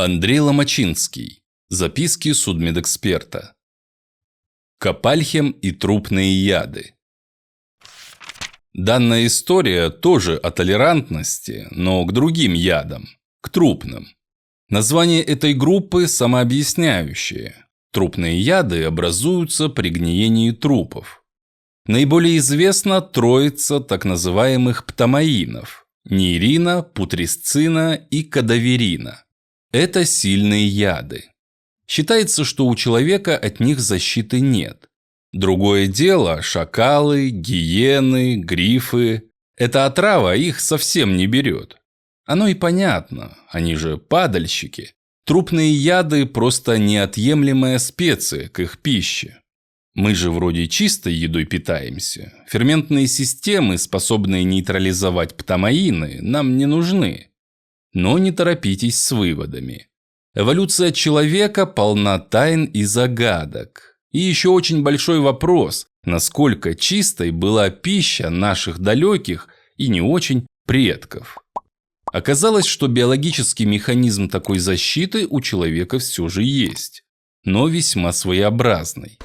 Андрей Ломачинский. Записки судмедэксперта. Копальхем и трупные яды. Данная история тоже о толерантности, но к другим ядам, к трупным. Название этой группы самообъясняющее. Трупные яды образуются при гниении трупов. Наиболее известна троица так называемых птамаинов – нейрина, путресцина и кадаверина. Это сильные яды. Считается, что у человека от них защиты нет. Другое дело – шакалы, гиены, грифы. Эта отрава их совсем не берет. Оно и понятно, они же падальщики. Трупные яды – просто неотъемлемая специя к их пище. Мы же вроде чистой едой питаемся. Ферментные системы, способные нейтрализовать птамаины, нам не нужны. Но не торопитесь с выводами. Эволюция человека полна тайн и загадок. И еще очень большой вопрос, насколько чистой была пища наших далеких и не очень предков. Оказалось, что биологический механизм такой защиты у человека все же есть, но весьма своеобразный.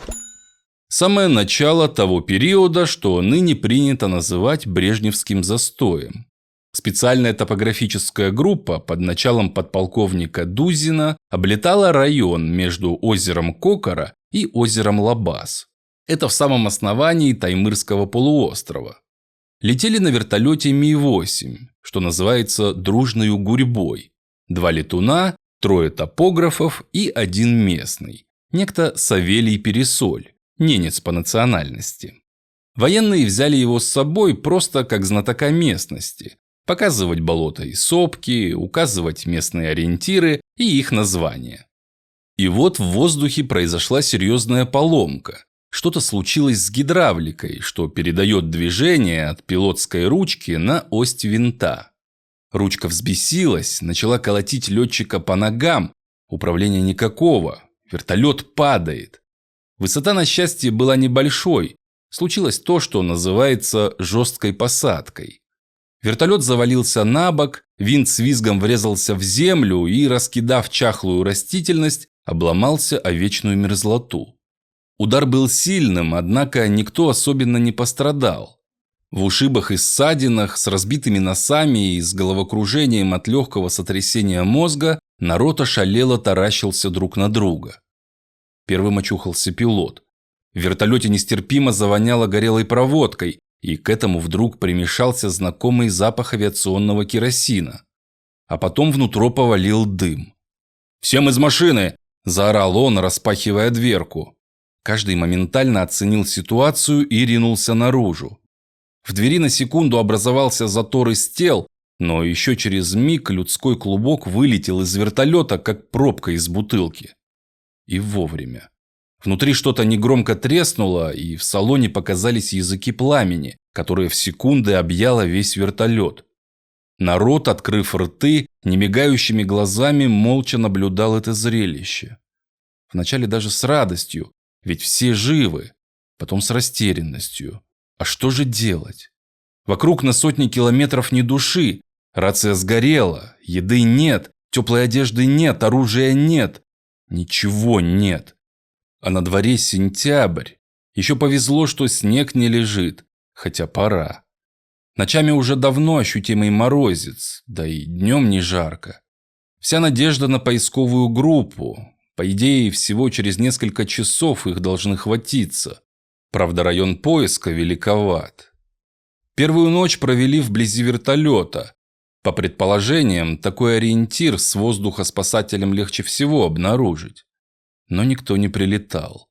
Самое начало того периода, что ныне принято называть брежневским застоем. Специальная топографическая группа под началом подполковника Дузина облетала район между озером Кокора и озером Лабаз. Это в самом основании Таймырского полуострова. Летели на вертолете Ми-8, что называется дружною гурьбой. 2 летуна, 3 топографов и 1 местный. Некто Савелий Пересоль, ненец по национальности. Военные взяли его с собой просто как знатока местности. Показывать болота и сопки, указывать местные ориентиры и их названия. И вот в воздухе произошла серьезная поломка. Что-то случилось с гидравликой, что передает движение от пилотской ручки на ось винта. Ручка взбесилась, начала колотить летчика по ногам. Управления никакого. Вертолет падает. Высота, на счастье, была небольшой. Случилось то, что называется жесткой посадкой. Вертолет завалился на бок, винт с визгом врезался в землю и, раскидав чахлую растительность, обломался о вечную мерзлоту. Удар был сильным, однако никто особенно не пострадал. В ушибах и ссадинах, с разбитыми носами и с головокружением от легкого сотрясения мозга народ ошалело таращился друг на друга. Первым очухался пилот. В вертолете нестерпимо завоняло горелой проводкой, и к этому вдруг примешался знакомый запах авиационного керосина. А потом внутрь повалил дым. «Всем из машины!» – заорал он, распахивая дверку. Каждый моментально оценил ситуацию и ринулся наружу. В двери на секунду образовался затор из тел, но еще через миг людской клубок вылетел из вертолета, как пробка из бутылки. И вовремя. Внутри что-то негромко треснуло, и в салоне показались языки пламени, которые в секунды объяло весь вертолет. Народ, открыв рты, немигающими глазами молча наблюдал это зрелище. Вначале даже с радостью, ведь все живы, потом с растерянностью. А что же делать? Вокруг на сотни километров ни души, рация сгорела, еды нет, теплой одежды нет, оружия нет, ничего нет. А на дворе сентябрь. Еще повезло, что снег не лежит, хотя пора. Ночами уже давно ощутимый морозец, да и днем не жарко. Вся надежда на поисковую группу. По идее, всего через несколько часов их должны хватиться. Правда, район поиска великоват. Первую ночь провели вблизи вертолета. По предположениям, такой ориентир с воздуха спасателям легче всего обнаружить. Но никто не прилетал.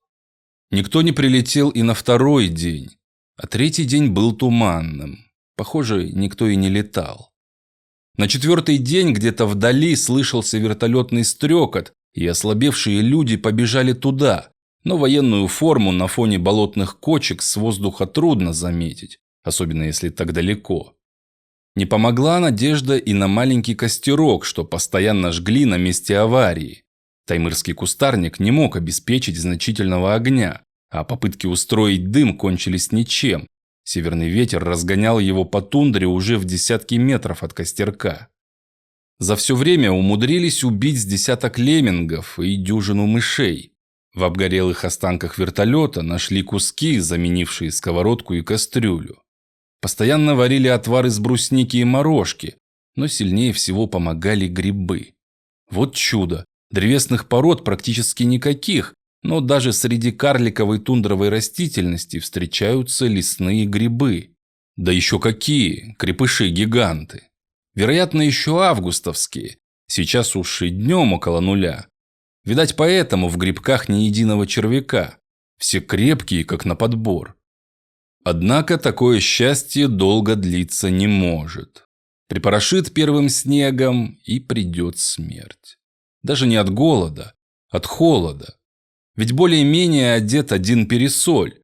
Никто не прилетел и на 2-й день, а 3-й день был туманным. Похоже, никто и не летал. На 4-й день где-то вдали слышался вертолетный стрекот, и ослабевшие люди побежали туда, но военную форму на фоне болотных кочек с воздуха трудно заметить, особенно если так далеко. Не помогла надежда и на маленький костерок, что постоянно жгли на месте аварии. Таймырский кустарник не мог обеспечить значительного огня, а попытки устроить дым кончились ничем. Северный ветер разгонял его по тундре уже в десятки метров от костерка. За все время умудрились убить с десяток леммингов и дюжину мышей. В обгорелых останках вертолета нашли куски, заменившие сковородку и кастрюлю. Постоянно варили отвар из брусники и морожки, но сильнее всего помогали грибы. Вот чудо! Древесных пород практически никаких, но даже среди карликовой тундровой растительности встречаются лесные грибы. Да еще какие! Крепыши-гиганты! Вероятно, еще августовские. Сейчас уж и днем около нуля. Видать, поэтому в грибках ни единого червяка. Все крепкие, как на подбор. Однако такое счастье долго длиться не может. Припорошит первым снегом, и придет смерть. Даже не от голода, от холода. Ведь более-менее одет один пересоль.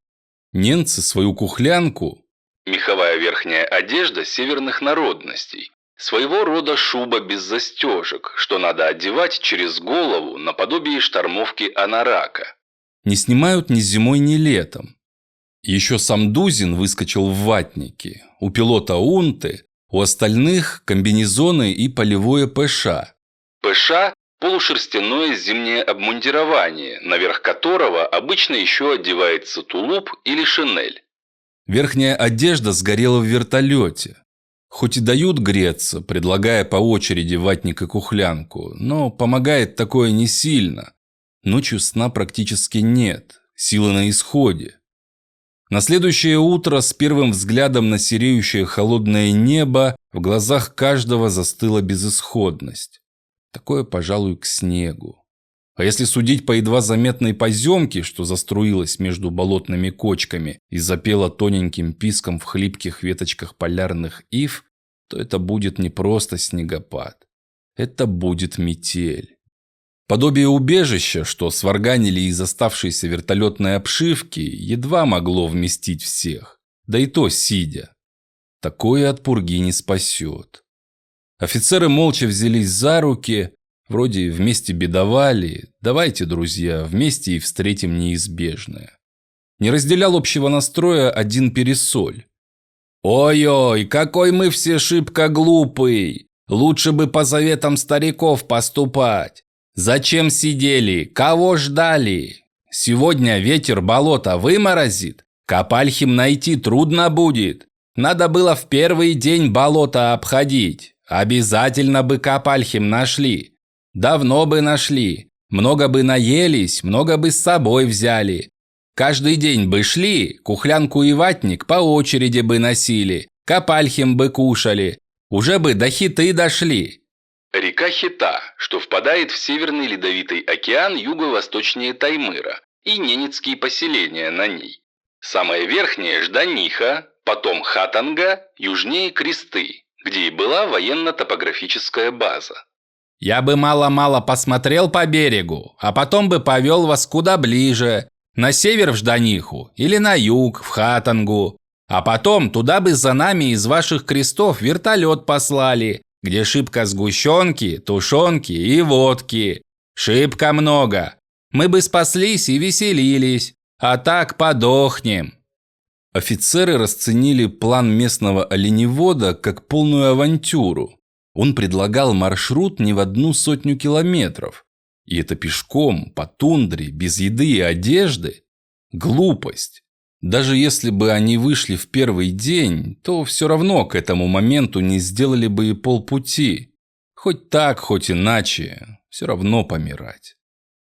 Ненцы свою кухлянку, меховая верхняя одежда северных народностей, своего рода шуба без застежек, что надо одевать через голову наподобие штормовки анарака, не снимают ни зимой, ни летом. Еще сам Дузин выскочил в ватнике, у пилота унты, у остальных комбинезоны и полевое ПШ. ПШ – полушерстяное зимнее обмундирование, наверх которого обычно еще одевается тулуп или шинель. Верхняя одежда сгорела в вертолете. Хоть и дают греться, предлагая по очереди ватник и кухлянку, но помогает такое не сильно. Ночью сна практически нет, силы на исходе. На следующее утро с первым взглядом на сереющее холодное небо в глазах каждого застыла безысходность. Такое, пожалуй, к снегу. А если судить по едва заметной поземке, что заструилась между болотными кочками и запела тоненьким писком в хлипких веточках полярных ив, то это будет не просто снегопад. Это будет метель. Подобие убежища, что сварганили из оставшейся вертолетной обшивки, едва могло вместить всех, да и то сидя. Такое от пурги не спасет. Офицеры молча взялись за руки, вроде вместе бедовали, давайте, друзья, вместе и встретим неизбежное. Не разделял общего настроя один пересоль. «Ой-ой, какой мы все шибко глупый! Лучше бы по заветам стариков поступать! Зачем сидели? Кого ждали? Сегодня ветер болота выморозит. Копальхим найти трудно будет. Надо было в первый день болото обходить. Обязательно бы Копальхим нашли. Давно бы нашли. Много бы наелись, много бы с собой взяли. Каждый день бы шли, кухлянку и ватник по очереди бы носили. Копальхим бы кушали. Уже бы до Хиты дошли». Река Хита, что впадает в Северный Ледовитый океан юго-восточнее Таймыра, и ненецкие поселения на ней. Самая верхняя – Жданиха, потом Хатанга, южнее Кресты, где и была военно-топографическая база. «Я бы мало-мало посмотрел по берегу, а потом бы повел вас куда ближе, на север в Жданиху или на юг в Хатангу, а потом туда бы за нами из ваших крестов вертолет послали, где шибко сгущенки, тушенки и водки. Шибко много. Мы бы спаслись и веселились, а так подохнем». Офицеры расценили план местного оленевода как полную авантюру. Он предлагал маршрут не в 100 километров. И это пешком, по тундре, без еды и одежды. Глупость. Даже если бы они вышли в первый день, то все равно к этому моменту не сделали бы и полпути. Хоть так, хоть иначе, все равно помирать.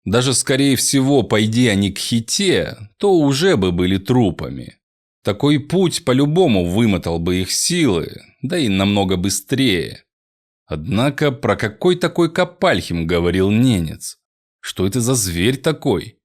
Даже, скорее всего, пойди они к Хите, то уже бы были трупами. Такой путь по-любому вымотал бы их силы, да и намного быстрее. Однако про какой такой Копальхим говорил ненец? Что это за зверь такой?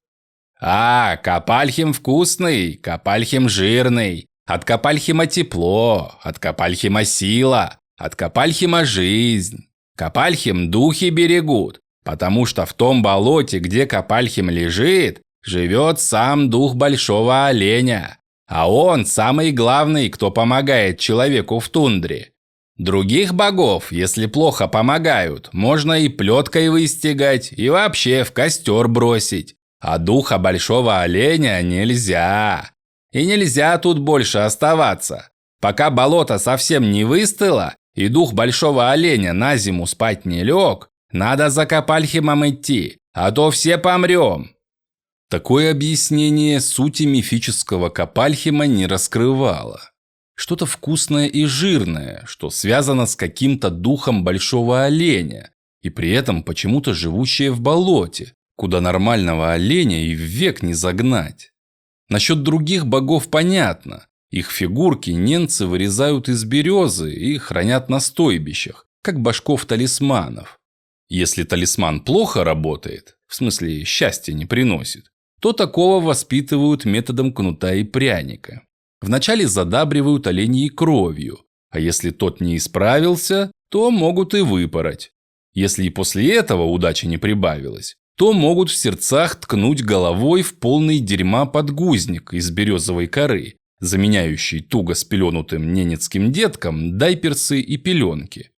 «А, Копальхим вкусный, Копальхим жирный, от Копальхима тепло, от Копальхима сила, от Копальхима жизнь. Копальхим духи берегут, потому что в том болоте, где Копальхим лежит, живет сам дух большого оленя, а он самый главный, кто помогает человеку в тундре. Других богов, если плохо помогают, можно и плеткой выстегать, и вообще в костер бросить. А духа большого оленя нельзя. И нельзя тут больше оставаться. Пока болото совсем не выстыло, и дух большого оленя на зиму спать не лег, надо за Копальхимом идти, а то все помрем». Такое объяснение сути мифического Копальхима не раскрывало. Что-то вкусное и жирное, что связано с каким-то духом большого оленя, и при этом почему-то живущее в болоте, куда нормального оленя и в век не загнать. Насчет других богов понятно. Их фигурки ненцы вырезают из березы и хранят на стойбищах, как башков-талисманов. Если талисман плохо работает, в смысле счастья не приносит, то такого воспитывают методом кнута и пряника. Вначале задабривают оленьей кровью, а если тот не исправился, то могут и выпороть. Если и после этого удачи не прибавилось, то могут в сердцах ткнуть головой в полный дерьма подгузник из березовой коры, заменяющий туго спеленутым ненецким деткам дайперсы и пеленки.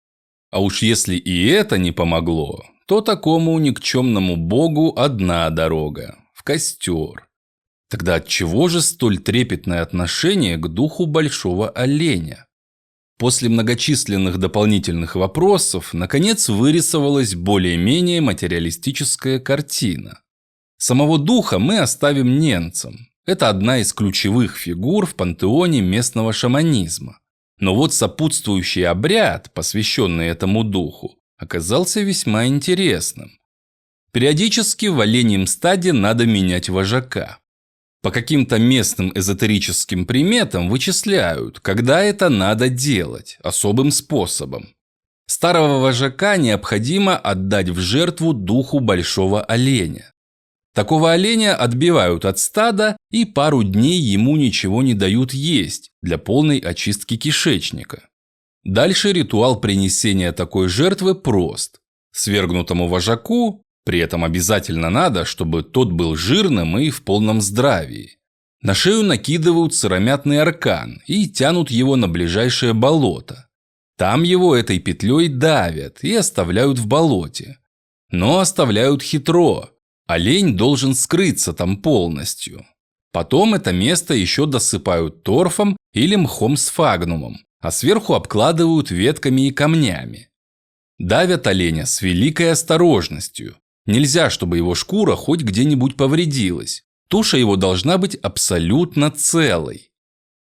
А уж если и это не помогло, то такому никчемному богу одна дорога – в костер. Тогда отчего же столь трепетное отношение к духу большого оленя? После многочисленных дополнительных вопросов, наконец, вырисовалась более-менее материалистическая картина. Самого духа мы оставим ненцам. Это одна из ключевых фигур в пантеоне местного шаманизма. Но вот сопутствующий обряд, посвященный этому духу, оказался весьма интересным. Периодически в оленьем стаде надо менять вожака. По каким-то местным эзотерическим приметам вычисляют, когда это надо делать особым способом. Старого вожака необходимо отдать в жертву духу большого оленя. Такого оленя отбивают от стада и пару дней ему ничего не дают есть для полной очистки кишечника. Дальше ритуал принесения такой жертвы прост. Свергнутому вожаку при этом обязательно надо, чтобы тот был жирным и в полном здравии. На шею накидывают сыромятный аркан и тянут его на ближайшее болото. Там его этой петлей давят и оставляют в болоте. Но оставляют хитро. Олень должен скрыться там полностью. Потом это место еще досыпают торфом или мхом сфагнумом, а сверху обкладывают ветками и камнями. Давят оленя с великой осторожностью. Нельзя, чтобы его шкура хоть где-нибудь повредилась. Туша его должна быть абсолютно целой.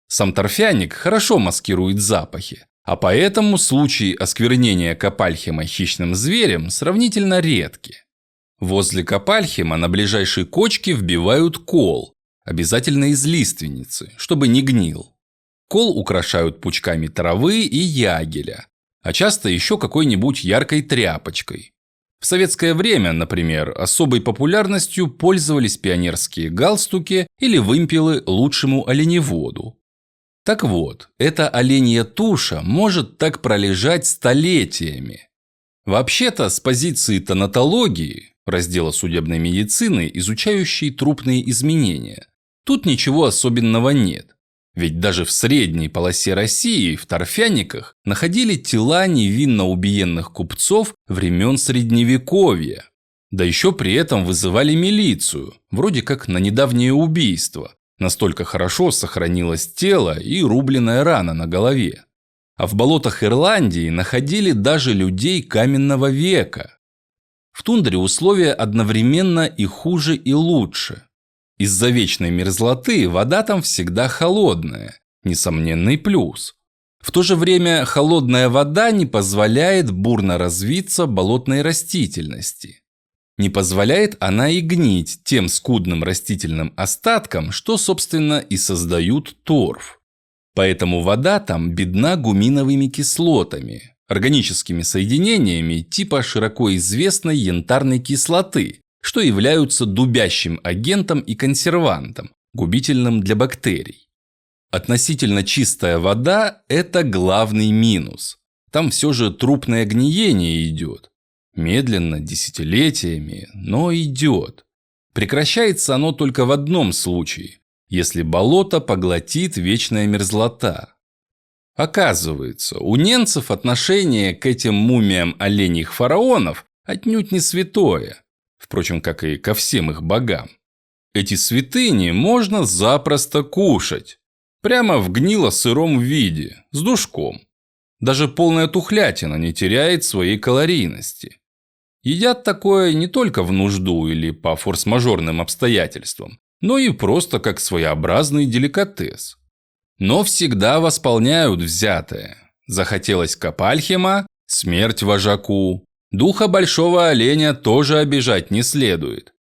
Сам торфяник хорошо маскирует запахи, а поэтому случаи осквернения Копальхима хищным зверем сравнительно редки. Возле Копальхима на ближайшей кочке вбивают кол, обязательно из лиственницы, чтобы не гнил. Кол украшают пучками травы и ягеля, а часто еще какой-нибудь яркой тряпочкой. В советское время, например, особой популярностью пользовались пионерские галстуки или вымпелы лучшему оленеводу. Так вот, эта оленья туша может так пролежать столетиями. Вообще-то, с позиции тонатологии, раздела судебной медицины, изучающей трупные изменения, тут ничего особенного нет. Ведь даже в средней полосе России в торфяниках находили тела невинно убиенных купцов времен Средневековья. Да еще при этом вызывали милицию, вроде как на недавнее убийство. Настолько хорошо сохранилось тело и рубленная рана на голове. А в болотах Ирландии находили даже людей каменного века. В тундре условия одновременно и хуже, и лучше. Из-за вечной мерзлоты вода там всегда холодная, несомненный плюс. В то же время холодная вода не позволяет бурно развиться болотной растительности. Не позволяет она и гнить тем скудным растительным остаткам, что, собственно, и создают торф. Поэтому вода там бедна гуминовыми кислотами, органическими соединениями типа широко известной янтарной кислоты, что являются дубящим агентом и консервантом, губительным для бактерий. Относительно чистая вода – это главный минус. Там все же трупное гниение идет. Медленно, десятилетиями, но идет. Прекращается оно только в одном случае, если болото поглотит вечная мерзлота. Оказывается, у ненцев отношение к этим мумиям оленьих фараонов отнюдь не святое. Впрочем, как и ко всем их богам. Эти святыни можно запросто кушать. Прямо в гнило-сыром виде, с душком. Даже полная тухлятина не теряет своей калорийности. Едят такое не только в нужду или по форс-мажорным обстоятельствам, но и просто как своеобразный деликатес. Но всегда восполняют взятое. Захотелось Копальхема – смерть вожаку. Духа большого оленя тоже обижать не следует.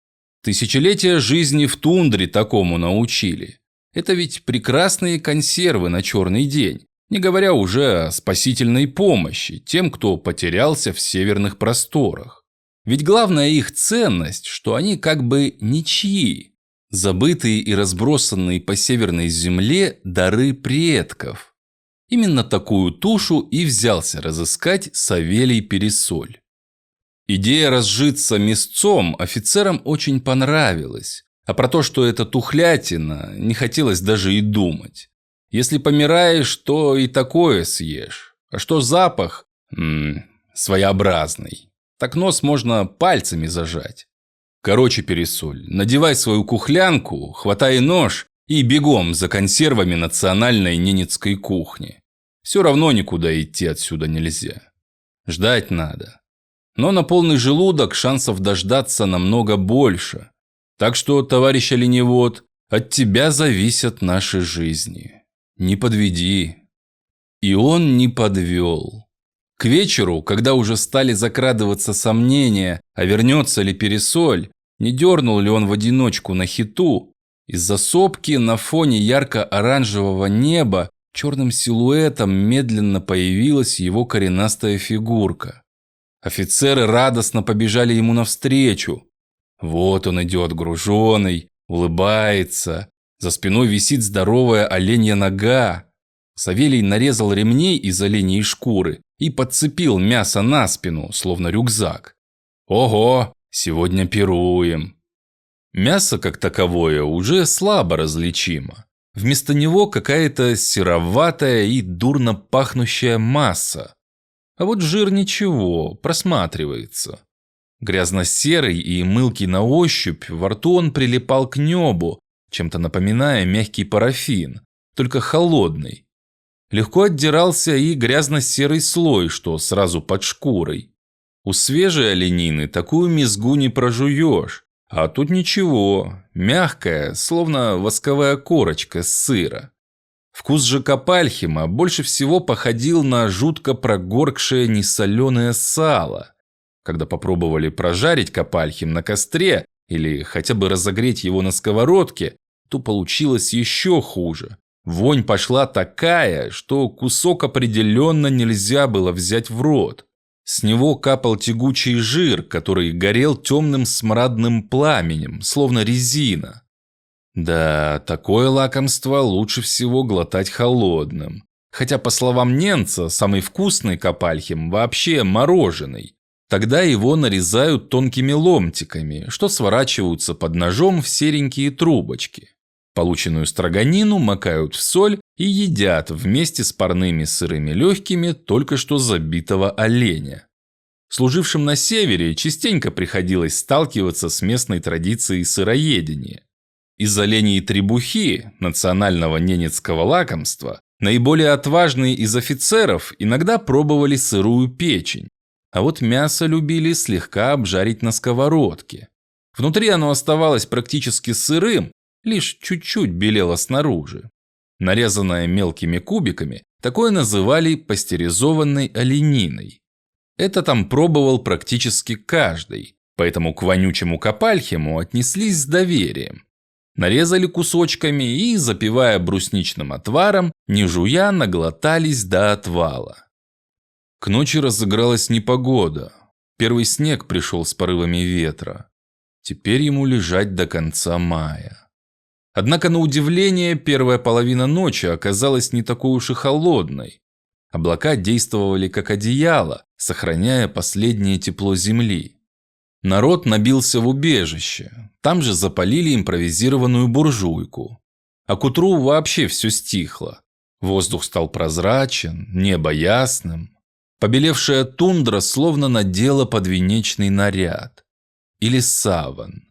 Тысячелетия жизни в тундре такому научили. Это ведь прекрасные консервы на черный день, не говоря уже о спасительной помощи тем, кто потерялся в северных просторах. Ведь главная их ценность, что они как бы ничьи, забытые и разбросанные по северной земле дары предков. Именно такую тушу и взялся разыскать Савелий Пересоль. Идея разжиться мясцом офицерам очень понравилась, а про то, что это тухлятина, не хотелось даже и думать. Если помираешь, то и такое съешь. А что запах? Своеобразный. Так нос можно пальцами зажать. Короче, Пересоль, надевай свою кухлянку, хватай нож и бегом за консервами национальной ненецкой кухни. Все равно никуда идти отсюда нельзя. Ждать надо. Но на полный желудок шансов дождаться намного больше. Так что, товарищ оленевод, от тебя зависят наши жизни. Не подведи. И он не подвел. К вечеру, когда уже стали закрадываться сомнения, а вернется ли Пересоль, не дернул ли он в одиночку на хиту, из-за сопки на фоне ярко-оранжевого неба черным силуэтом медленно появилась его коренастая фигурка. Офицеры радостно побежали ему навстречу. Вот он идет груженый, улыбается. За спиной висит здоровая оленья нога. Савелий нарезал ремней из оленьей шкуры и подцепил мясо на спину, словно рюкзак. Ого, сегодня пируем. Мясо, как таковое, уже слабо различимо. Вместо него какая-то сероватая и дурно пахнущая масса. А вот жир ничего, просматривается. Грязно-серый и мылкий на ощупь, во рту он прилипал к небу, чем-то напоминая мягкий парафин, только холодный. Легко отдирался и грязно-серый слой, что сразу под шкурой. У свежей оленины такую мизгу не прожуешь, а тут ничего, мягкая, словно восковая корочка с сыра. Вкус же Копальхема больше всего походил на жутко прогоркшее несоленое сало. Когда попробовали прожарить Копальхем на костре или хотя бы разогреть его на сковородке, то получилось еще хуже. Вонь пошла такая, что кусок определенно нельзя было взять в рот. С него капал тягучий жир, который горел темным смрадным пламенем, словно резина. Да, такое лакомство лучше всего глотать холодным. Хотя, по словам немца, самый вкусный Копальхем вообще мороженый. Тогда его нарезают тонкими ломтиками, что сворачиваются под ножом в серенькие трубочки. Полученную строганину макают в соль и едят вместе с парными сырыми легкими только что забитого оленя. Служившим на севере частенько приходилось сталкиваться с местной традицией сыроедения. Из оленей требухи, национального ненецкого лакомства, наиболее отважные из офицеров иногда пробовали сырую печень, а вот мясо любили слегка обжарить на сковородке. Внутри оно оставалось практически сырым, лишь чуть-чуть белело снаружи. Нарезанное мелкими кубиками, такое называли пастеризованной олениной. Это там пробовал практически каждый, поэтому к вонючему Копальхему отнеслись с доверием. Нарезали кусочками и, запивая брусничным отваром, не жуя, наглотались до отвала. К ночи разыгралась непогода. Первый снег пришел с порывами ветра. Теперь ему лежать до конца мая. Однако, на удивление, первая половина ночи оказалась не такой уж и холодной. Облака действовали как одеяло, сохраняя последнее тепло земли. Народ набился в убежище. Там же запалили импровизированную буржуйку. А к утру вообще все стихло. Воздух стал прозрачен, небо ясным. Побелевшая тундра словно надела подвенечный наряд. Или саван.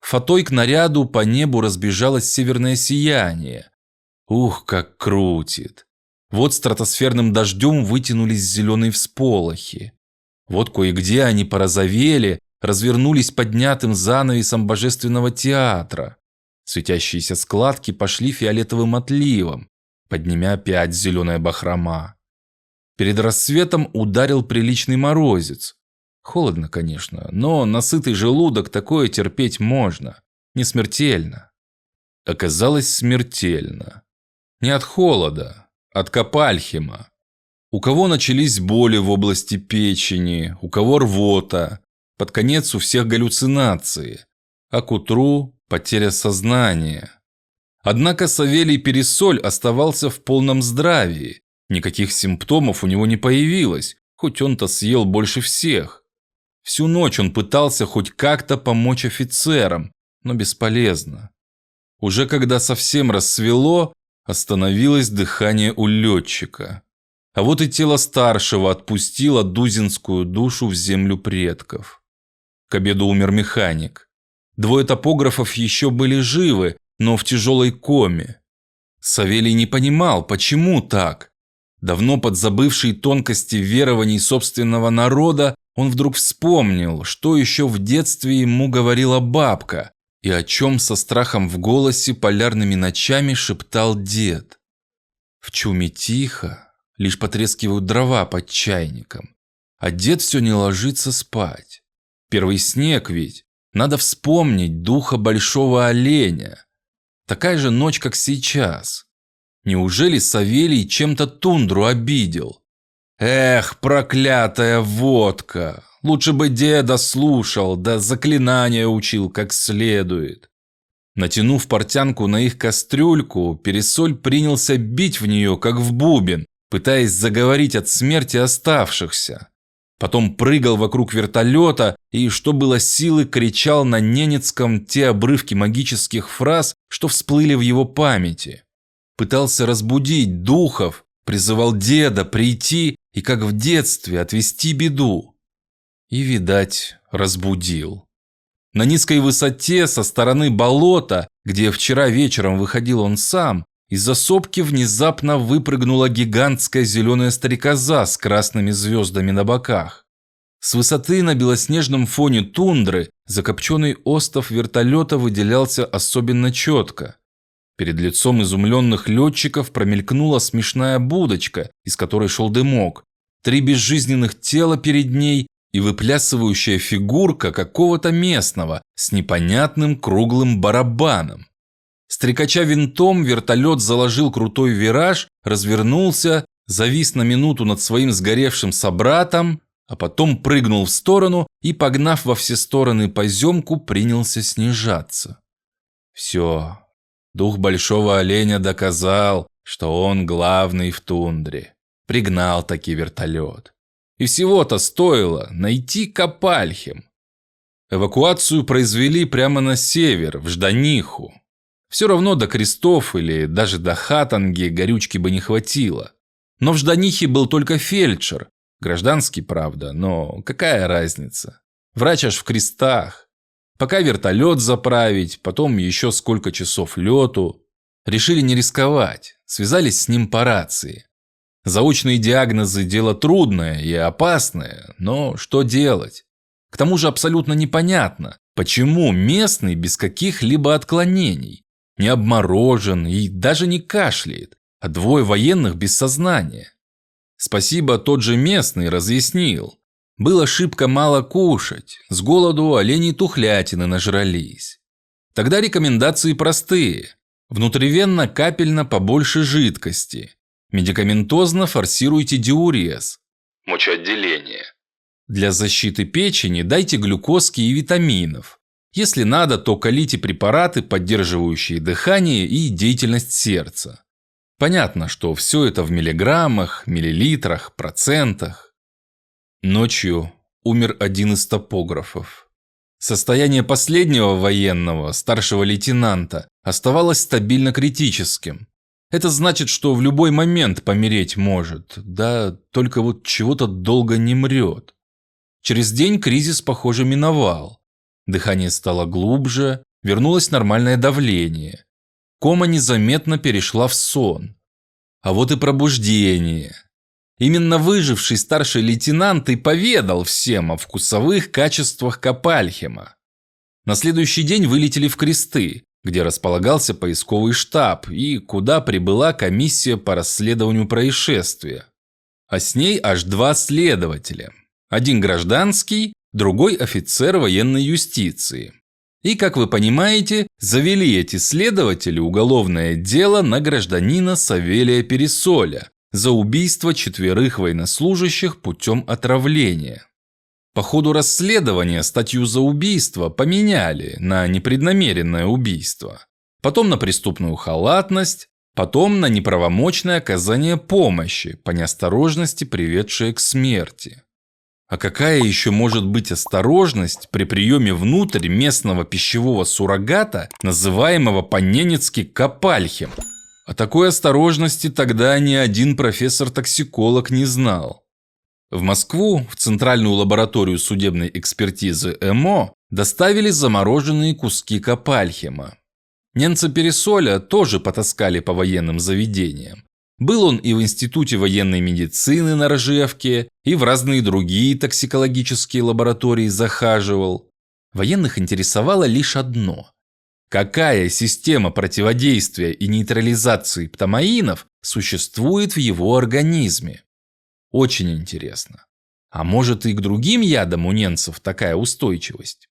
Фатой к наряду по небу разбежалось северное сияние. Ух, как крутит! Вот стратосферным дождем вытянулись зеленые всполохи. Вот кое-где они порозовели, развернулись поднятым занавесом божественного театра. Светящиеся складки пошли фиолетовым отливом, поднимя опять зеленая бахрома. Перед рассветом ударил приличный морозец. Холодно, конечно, но на сытый желудок такое терпеть можно. Не смертельно. Оказалось смертельно. Не от холода, от капальхима. У кого начались боли в области печени, у кого рвота, под конец у всех галлюцинации, а к утру потеря сознания. Однако Савелий Пересоль оставался в полном здравии. Никаких симптомов у него не появилось, хоть он-то съел больше всех. Всю ночь он пытался хоть как-то помочь офицерам, но бесполезно. Уже когда совсем рассвело, остановилось дыхание у летчика. А вот и тело старшего отпустило дузинскую душу в землю предков. К обеду умер механик. Двое топографов еще были живы, но в тяжелой коме. Савелий не понимал, почему так. Давно подзабывший тонкости верований собственного народа, он вдруг вспомнил, что еще в детстве ему говорила бабка, и о чем со страхом в голосе полярными ночами шептал дед. В чуме тихо, лишь потрескивают дрова под чайником, а дед все не ложится спать. Первый снег ведь, надо вспомнить духа большого оленя. Такая же ночь, как сейчас. Неужели Савелий чем-то тундру обидел? Эх, проклятая водка! Лучше бы деда слушал, да заклинания учил как следует. Натянув портянку на их кастрюльку, Пересоль принялся бить в нее, как в бубен, пытаясь заговорить от смерти оставшихся. Потом прыгал вокруг вертолета и, что было силы, кричал на ненецком те обрывки магических фраз, что всплыли в его памяти. Пытался разбудить духов, призывал деда прийти и, как в детстве, отвести беду. И, видать, разбудил. На низкой высоте со стороны болота, где вчера вечером выходил он сам, из-за сопки внезапно выпрыгнула гигантская зеленая стрекоза с красными звездами на боках. С высоты на белоснежном фоне тундры закопченный остов вертолета выделялся особенно четко. Перед лицом изумленных летчиков промелькнула смешная будочка, из которой шел дымок, 3 безжизненных тела перед ней и выплясывающая фигурка какого-то местного с непонятным круглым барабаном. Стрекача винтом, вертолет заложил крутой вираж, развернулся, завис на минуту над своим сгоревшим собратом, а потом прыгнул в сторону и, погнав во все стороны поземку, принялся снижаться. Все. Дух большого оленя доказал, что он главный в тундре. Пригнал таки вертолет. И всего-то стоило найти Капальхим. Эвакуацию произвели прямо на север, в Жданиху. Все равно до Крестов или даже до Хатанги горючки бы не хватило. Но в Жданихе был только фельдшер. Гражданский, правда, но какая разница? Врач аж в Крестах. Пока вертолет заправить, потом еще сколько часов лету. Решили не рисковать, связались с ним по рации. Заочные диагнозы – дело трудное и опасное, но что делать? К тому же абсолютно непонятно, почему местный без каких-либо отклонений. Не обморожен и даже не кашляет, а 2 военных без сознания. Спасибо, тот же местный разъяснил. Было шибко мало кушать, с голоду олени тухлятины нажрались. Тогда рекомендации простые. Внутривенно-капельно побольше жидкости. Медикаментозно форсируйте диурез. Мочеотделение. Для защиты печени дайте глюкозки и витаминов. Если надо, то колите препараты, поддерживающие дыхание и деятельность сердца. Понятно, что все это в миллиграммах, миллилитрах, процентах. Ночью умер один из топографов. Состояние последнего военного, старшего лейтенанта, оставалось стабильно критическим. Это значит, что в любой момент помереть может, да только вот чего-то долго не мрет. Через день кризис, похоже, миновал. Дыхание стало глубже, вернулось нормальное давление. Кома незаметно перешла в сон. А вот и пробуждение. Именно выживший старший лейтенант и поведал всем о вкусовых качествах копальхема. На следующий день вылетели в Кресты, где располагался поисковый штаб и куда прибыла комиссия по расследованию происшествия. А с ней аж 2 следователя. Один гражданский, другой офицер военной юстиции. И, как вы понимаете, завели эти следователи уголовное дело на гражданина Савелия Пересоля за убийство 4 военнослужащих путем отравления. По ходу расследования статью за убийство поменяли на непреднамеренное убийство, потом на преступную халатность, потом на неправомочное оказание помощи по неосторожности, приведшее к смерти. А какая еще может быть осторожность при приеме внутрь местного пищевого суррогата, называемого по-ненецки копальхем? О такой осторожности тогда ни один профессор-токсиколог не знал. В Москву, в Центральную лабораторию судебной экспертизы МО, доставили замороженные куски копальхема. Ненца Пересоля тоже потаскали по военным заведениям. Был он и в Институте военной медицины на Ржевке, и в разные другие токсикологические лаборатории захаживал. Военных интересовало лишь одно: какая система противодействия и нейтрализации птамаинов существует в его организме? Очень интересно. А может, и к другим ядам у ненцев такая устойчивость?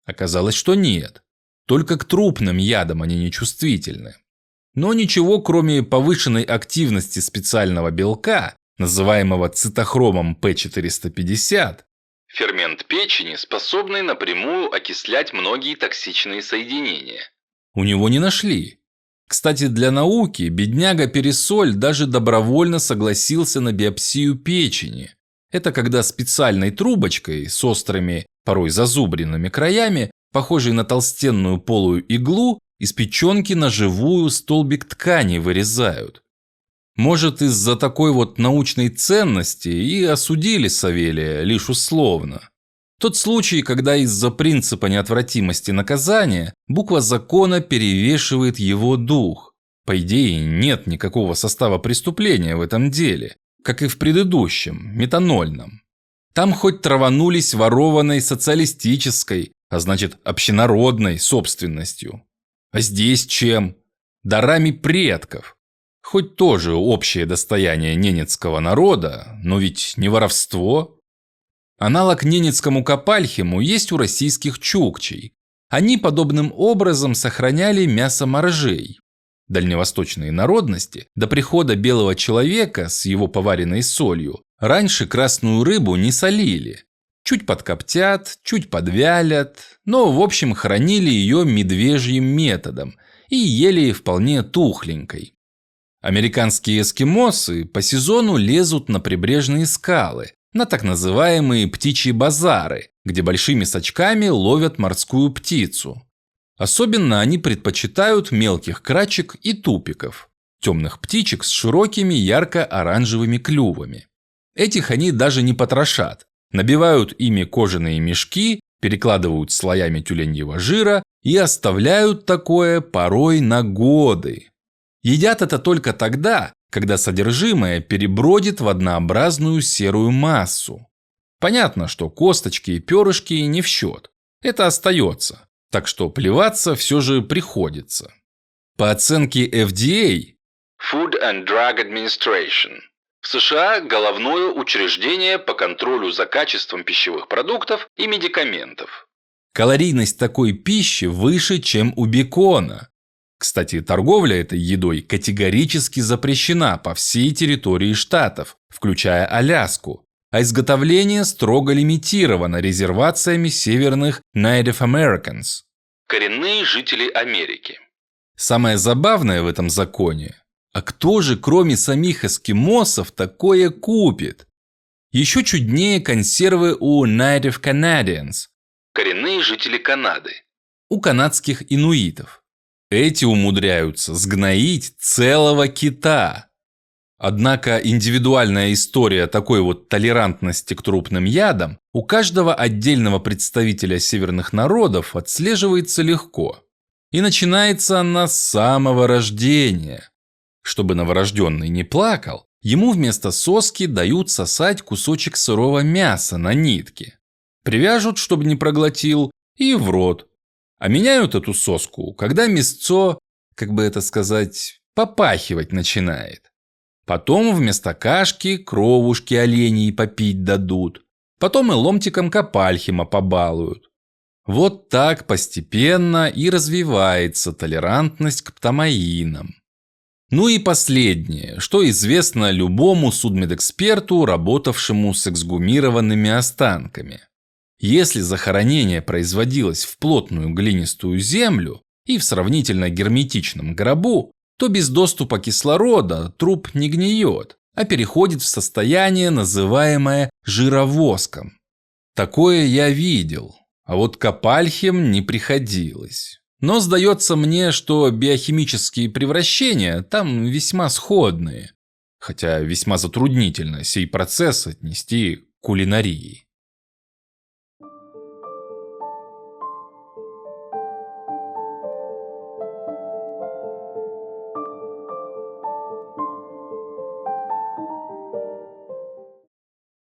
Оказалось, что нет. Только к трупным ядам они нечувствительны. Но ничего, кроме повышенной активности специального белка, называемого цитохромом P450, фермент печени, способный напрямую окислять многие токсичные соединения, у него не нашли. Кстати, для науки бедняга Пересоль даже добровольно согласился на биопсию печени. Это когда специальной трубочкой с острыми, порой зазубренными краями, похожей на толстенную полую иглу, из печенки на живую столбик ткани вырезают. Может, из-за такой вот научной ценности и осудили Савелия лишь условно. Тот случай, когда из-за принципа неотвратимости наказания буква закона перевешивает его дух. По идее, нет никакого состава преступления в этом деле, как и в предыдущем, метанольном. Там хоть траванулись ворованной социалистической, а значит общенародной собственностью. А здесь чем? Дарами предков. Хоть тоже общее достояние ненецкого народа, но ведь не воровство. Аналог ненецкому копальхему есть у российских чукчей. Они подобным образом сохраняли мясо моржей. Дальневосточные народности до прихода белого человека с его поваренной солью раньше красную рыбу не солили. Чуть подкоптят, чуть подвялят, но в общем хранили ее медвежьим методом и ели вполне тухленькой. Американские эскимосы по сезону лезут на прибрежные скалы, на так называемые птичьи базары, где большими сачками ловят морскую птицу. Особенно они предпочитают мелких крачек и тупиков, темных птичек с широкими ярко-оранжевыми клювами. Этих они даже не потрошат. Набивают ими кожаные мешки, перекладывают слоями тюленьего жира и оставляют такое порой на годы. Едят это только тогда, когда содержимое перебродит в однообразную серую массу. Понятно, что косточки и перышки не в счет. Это остается, так что плеваться все же приходится. По оценке FDA, Food and Drug Administration, в США головное учреждение по контролю за качеством пищевых продуктов и медикаментов. Калорийность такой пищи выше, чем у бекона. Кстати, торговля этой едой категорически запрещена по всей территории штатов, включая Аляску, а изготовление строго лимитировано резервациями северных Native Americans – коренные жители Америки. Самое забавное в этом законе – а кто же, кроме самих эскимосов, такое купит? Еще чуднее консервы у Native Canadians – коренные жители Канады, у канадских инуитов. Эти умудряются сгноить целого кита. Однако индивидуальная история такой вот толерантности к трупным ядам у каждого отдельного представителя северных народов отслеживается легко. И начинается она с самого рождения. Чтобы новорожденный не плакал, ему вместо соски дают сосать кусочек сырого мяса на нитке. Привяжут, чтобы не проглотил, и в рот. А меняют эту соску, когда мясцо, как бы это сказать, попахивать начинает. Потом вместо кашки кровушки оленей попить дадут. Потом и ломтиком копальхима побалуют. Вот так постепенно и развивается толерантность к птамаинам. Ну и последнее, что известно любому судмедэксперту, работавшему с эксгумированными останками. Если захоронение производилось в плотную глинистую землю и в сравнительно герметичном гробу, то без доступа кислорода труп не гниет, а переходит в состояние, называемое жировоском. Такое я видел, а вот копальхим не приходилось. Но сдается мне, что биохимические превращения там весьма сходные, хотя весьма затруднительно сей процесс отнести к кулинарии.